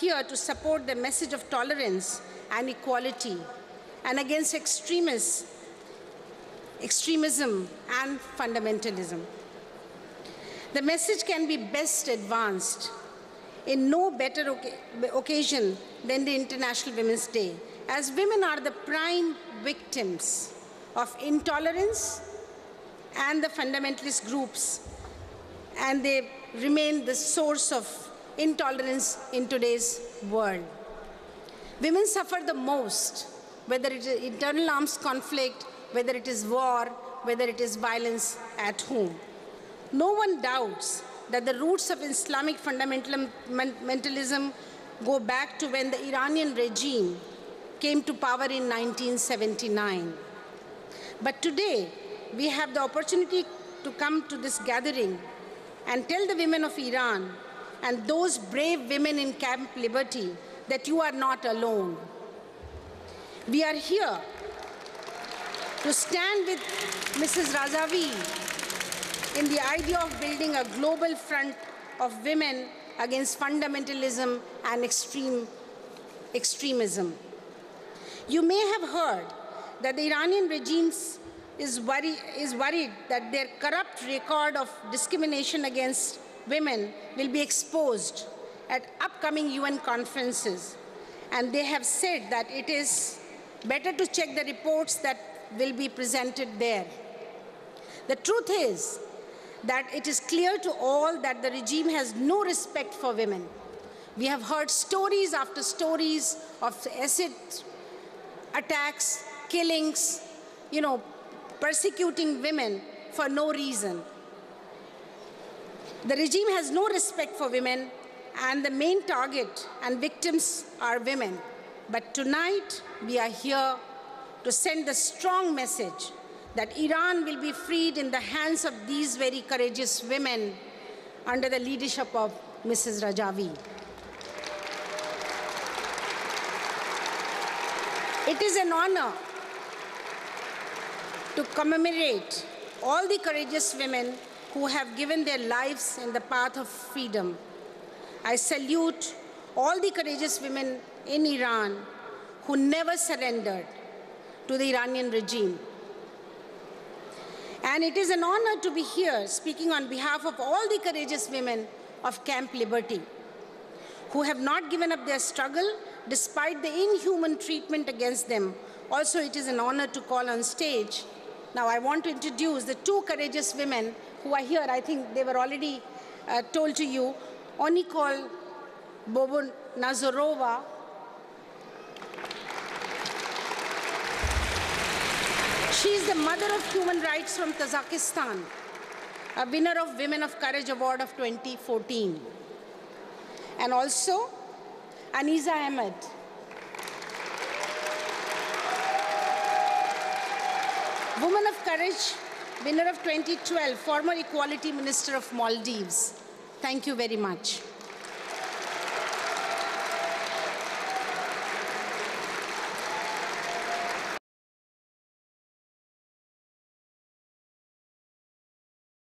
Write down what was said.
here to support the message of tolerance and equality and against extremism and fundamentalism. The message can be best advanced in no better occasion than the International Women's Day, as women are the prime victims of intolerance and the fundamentalist groups, and they remain the source of intolerance in today's world. Women suffer the most, whether it is internal arms conflict, whether it is war, whether it is violence at home. No one doubts that the roots of Islamic fundamentalism go back to when the Iranian regime came to power in 1979. But today, we have the opportunity to come to this gathering and tell the women of Iran and those brave women in Camp Liberty that you are not alone. We are here to stand with Mrs. Rajavi in the idea of building a global front of women against fundamentalism and extremism. You may have heard that the Iranian regime is worried that their corrupt record of discrimination against women will be exposed at upcoming UN conferences. And they have said that it is better to check the reports that will be presented there. The truth is that it is clear to all that the regime has no respect for women. We have heard stories after stories of acid attacks, killings, persecuting women for no reason. The regime has no respect for women, and the main target and victims are women. But tonight, we are here to send the strong message that Iran will be freed in the hands of these very courageous women under the leadership of Mrs. Rajavi. It is an honor to commemorate all the courageous women who have given their lives in the path of freedom. I salute all the courageous women in Iran who never surrendered to the Iranian regime. And it is an honor to be here speaking on behalf of all the courageous women of Camp Liberty who have not given up their struggle despite the inhuman treatment against them. Also, it is an honor to call on stage. Now, I want to introduce the two courageous women who are here. I think they were already told to you. Onikol Bobonazorova. She is the mother of human rights from Tajikistan, a winner of Women of Courage Award of 2014. And also, Aniza Ahmed. Woman of Courage, winner of 2012, former Equality Minister of Maldives. Thank you very much.